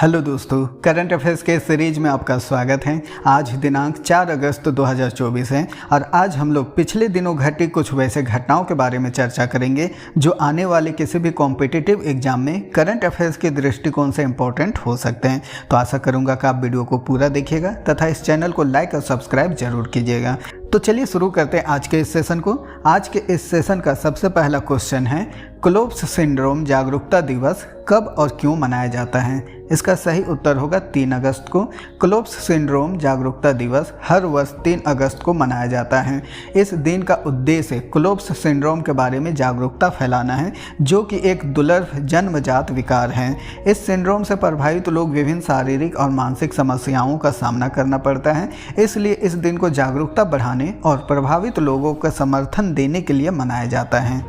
Hello दोस्तों, current affairs के series में आपका स्वागत है। आज दिनांक 4 अगस्त 2024 है और आज हम लोग पिछले दिनों घटी कुछ वैसे घटनाओं के बारे में चर्चा करेंगे जो आने वाले किसी भी कॉम्पिटिटिव एग्जाम में करंट अफेयर्स के दृष्टिकोण से इम्पोर्टेंट हो सकते हैं। तो आशा करूँगा कि आप वीडियो को पूरा देखिएगा तथा इस चैनल को लाइक और सब्सक्राइब जरूर कीजिएगा। तो चलिए शुरू करते हैं आज के इस सेशन को। आज के इस सेशन का सबसे पहला क्वेश्चन है, क्लोव्स सिंड्रोम जागरूकता दिवस कब और क्यों मनाया जाता है? इसका सही उत्तर होगा 3 अगस्त को। क्लोव्स सिंड्रोम जागरूकता दिवस हर वर्ष 3 अगस्त को मनाया जाता है। इस दिन का उद्देश्य क्लोव्स सिंड्रोम के बारे में जागरूकता फैलाना है, जो कि एक दुर्लभ जन्मजात विकार है। इस सिंड्रोम से प्रभावित लोग विभिन्न शारीरिक और मानसिक समस्याओं का सामना करना पड़ता है, इसलिए इस दिन को जागरूकता बढ़ाने और प्रभावित लोगों का समर्थन देने के लिए मनाया जाता है।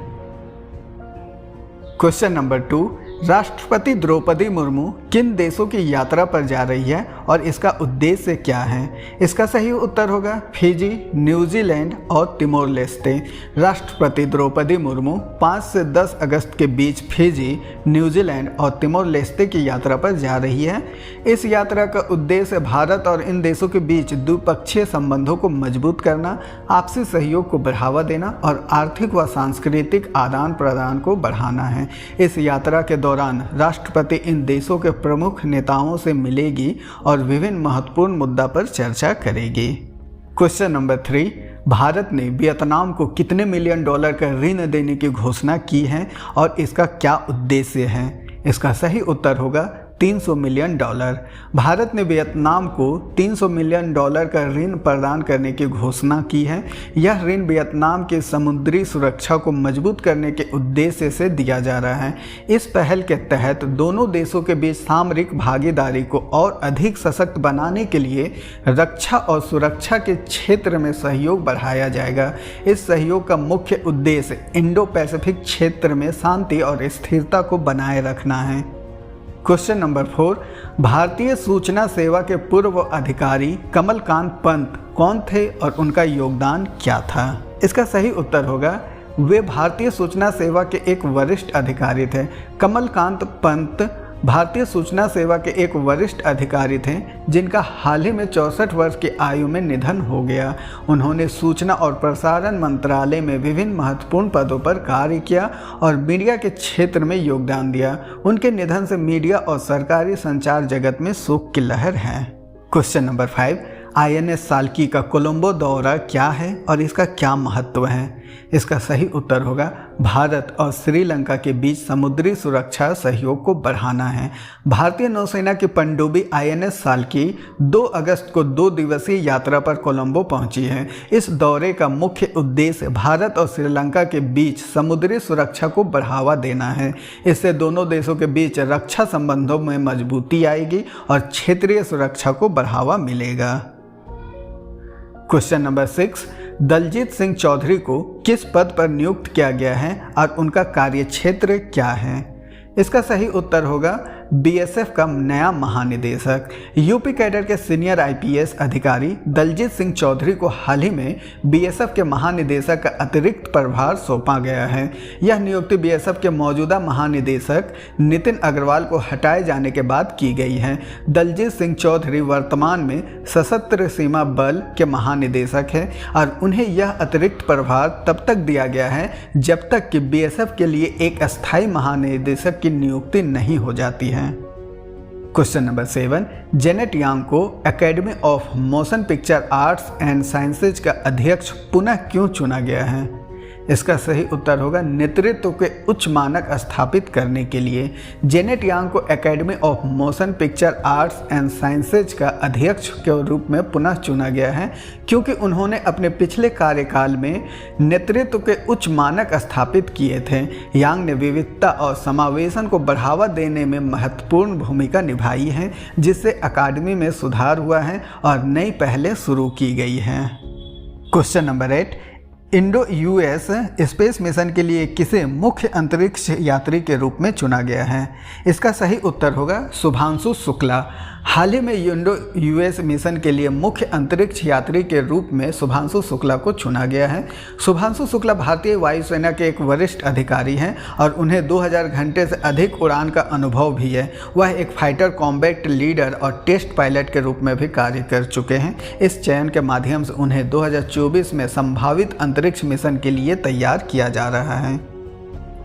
क्वेश्चन नंबर 2, राष्ट्रपति द्रौपदी मुर्मू किन देशों की यात्रा पर जा रही है और इसका उद्देश्य क्या है? इसका सही उत्तर होगा फिजी, न्यूजीलैंड और तिमोर लेस्टे। राष्ट्रपति द्रौपदी मुर्मू 5 से 10 अगस्त के बीच फिजी, न्यूजीलैंड और तिमोर लेस्टे की यात्रा पर जा रही है। इस यात्रा का उद्देश्य भारत और इन देशों के बीच द्विपक्षीय संबंधों को मजबूत करना, आपसी सहयोग को बढ़ावा देना और आर्थिक व सांस्कृतिक आदान प्रदान को बढ़ाना है। इस यात्रा के दौरान राष्ट्रपति इन देशों के प्रमुख नेताओं से मिलेगी और विभिन्न महत्वपूर्ण मुद्दा पर चर्चा करेगी। क्वेश्चन नंबर 3, भारत ने वियतनाम को कितने मिलियन डॉलर का ऋण देने की घोषणा की है और इसका क्या उद्देश्य है? इसका सही उत्तर होगा 300 मिलियन डॉलर। भारत ने वियतनाम को 300 मिलियन डॉलर का ऋण प्रदान करने की घोषणा की है। यह ऋण वियतनाम की समुद्री सुरक्षा को मजबूत करने के उद्देश्य से दिया जा रहा है। इस पहल के तहत दोनों देशों के बीच सामरिक भागीदारी को और अधिक सशक्त बनाने के लिए रक्षा और सुरक्षा के क्षेत्र में सहयोग बढ़ाया जाएगा। इस सहयोग का मुख्य उद्देश्य इंडो पैसिफिक क्षेत्र में शांति और स्थिरता को बनाए रखना है। क्वेश्चन नंबर 4, भारतीय सूचना सेवा के पूर्व अधिकारी कमलकांत पंत कौन थे और उनका योगदान क्या था? इसका सही उत्तर होगा वे भारतीय सूचना सेवा के एक वरिष्ठ अधिकारी थे। कमलकांत पंत भारतीय सूचना सेवा के एक वरिष्ठ अधिकारी थे जिनका हाल ही में 64 वर्ष की आयु में निधन हो गया। उन्होंने सूचना और प्रसारण मंत्रालय में विभिन्न महत्वपूर्ण पदों पर कार्य किया और मीडिया के क्षेत्र में योगदान दिया। उनके निधन से मीडिया और सरकारी संचार जगत में शोक की लहर है। क्वेश्चन नंबर 5, INS साल्की का कोलंबो दौरा क्या है और इसका क्या महत्व है? इसका सही उत्तर होगा भारत और श्रीलंका के बीच समुद्री सुरक्षा सहयोग को बढ़ाना है। भारतीय नौसेना की पनडुब्बी INS साल्की 2 अगस्त को 2 दिवसीय यात्रा पर कोलंबो पहुंची है। इस दौरे का मुख्य उद्देश्य भारत और श्रीलंका के बीच समुद्री सुरक्षा को बढ़ावा देना है। इससे दोनों देशों के बीच रक्षा संबंधों में मजबूती आएगी और क्षेत्रीय सुरक्षा को बढ़ावा मिलेगा। क्वेश्चन नंबर 6, दलजीत सिंह चौधरी को किस पद पर नियुक्त किया गया है और उनका कार्यक्षेत्र क्या है? इसका सही उत्तर होगा BSF का नया महानिदेशक। यूपी कैडर के सीनियर IPS अधिकारी दलजीत सिंह चौधरी को हाल ही में BSF के महानिदेशक का अतिरिक्त प्रभार सौंपा गया है। यह नियुक्ति BSF के मौजूदा महानिदेशक नितिन अग्रवाल को हटाए जाने के बाद की गई है। दलजीत सिंह चौधरी वर्तमान में सशस्त्र सीमा बल के महानिदेशक हैं और उन्हें यह अतिरिक्त प्रभार तब तक दिया गया है जब तक कि BSF के लिए एक अस्थायी महानिदेशक की नियुक्ति नहीं हो जाती है। क्वेश्चन नंबर 7, जेनेट यांग को academy of motion picture arts and sciences का अध्यक्ष पुनः क्यों चुना गया है? इसका सही उत्तर होगा नेतृत्व के उच्च मानक स्थापित करने के लिए। जेनेट यांग को academy of motion picture arts and sciences का अध्यक्ष के रूप में पुनः चुना गया है क्योंकि उन्होंने अपने पिछले कार्यकाल में नेतृत्व के उच्च मानक स्थापित किए थे। यांग ने विविधता और समावेशन को बढ़ावा देने में महत्वपूर्ण भूमिका निभाई है, जिससे अकादमी में सुधार हुआ है और नई पहलें शुरू की गई हैं। Question number 8, Indo US space mission के लिए किसे मुख्य अंतरिक्ष यात्री के रूप में चुना गया है? इसका सही उत्तर होगा शुभांशु शुक्ला। हाल ही में इंडो यूएस मिशन के लिए मुख्य अंतरिक्ष यात्री के रूप में शुभांशु शुक्ला को चुना गया है। शुभांशु शुक्ला भारतीय वायुसेना के एक वरिष्ठ अधिकारी हैं और उन्हें 2000 घंटे से अधिक उड़ान का अनुभव भी है। वह एक फाइटर कॉम्बैट लीडर और टेस्ट पायलट के रूप में भी कार्य कर चुके हैं। इस चयन के माध्यम से उन्हें 2024 में संभावित अंतरिक्ष मिशन के लिए तैयार किया जा रहा है।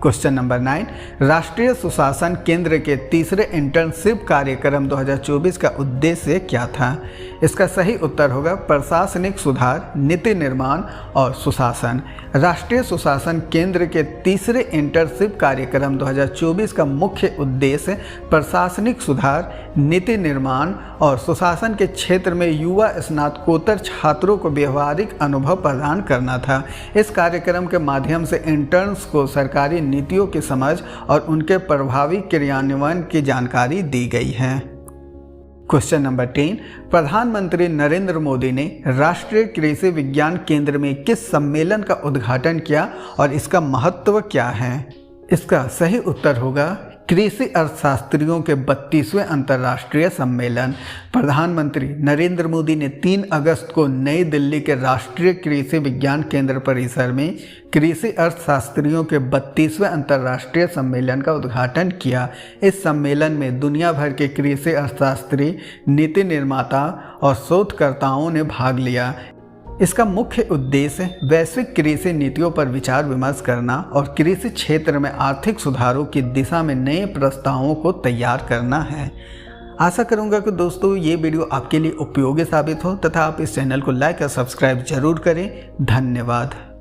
क्वेश्चन नंबर 9, राष्ट्रीय सुशासन केंद्र के तीसरे इंटर्नशिप कार्यक्रम 2024 का उद्देश्य क्या था? इसका सही उत्तर होगा प्रशासनिक सुधार, नीति निर्माण और सुशासन। राष्ट्रीय सुशासन केंद्र के तीसरे इंटर्नशिप कार्यक्रम 2024 का मुख्य उद्देश्य प्रशासनिक सुधार, नीति निर्माण और सुशासन के क्षेत्र में युवा स्नातकोत्तर छात्रों को व्यवहारिक अनुभव प्रदान करना था। इस कार्यक्रम के माध्यम से इंटर्न्स को सरकारी नीतियों की समझ और उनके प्रभावी क्रियान्वयन की जानकारी दी गई है। क्वेश्चन नंबर 10, प्रधानमंत्री नरेंद्र मोदी ने राष्ट्रीय कृषि विज्ञान केंद्र में किस सम्मेलन का उद्घाटन किया और इसका महत्व क्या है? इसका सही उत्तर होगा कृषि अर्थशास्त्रियों के 32वें अंतर्राष्ट्रीय सम्मेलन। प्रधानमंत्री नरेंद्र मोदी ने 3 अगस्त को नई दिल्ली के राष्ट्रीय कृषि विज्ञान केंद्र परिसर में कृषि अर्थशास्त्रियों के 32वें अंतर्राष्ट्रीय सम्मेलन का उद्घाटन किया। इस सम्मेलन में दुनिया भर के कृषि अर्थशास्त्री, नीति निर्माता और शोधकर्ताओं ने भाग लिया। इसका मुख्य उद्देश्य वैश्विक कृषि नीतियों पर विचार विमर्श करना और कृषि क्षेत्र में आर्थिक सुधारों की दिशा में नए प्रस्तावों को तैयार करना है। आशा करूंगा कि दोस्तों ये वीडियो आपके लिए उपयोगी साबित हो तथा आप इस चैनल को लाइक और सब्सक्राइब जरूर करें। धन्यवाद।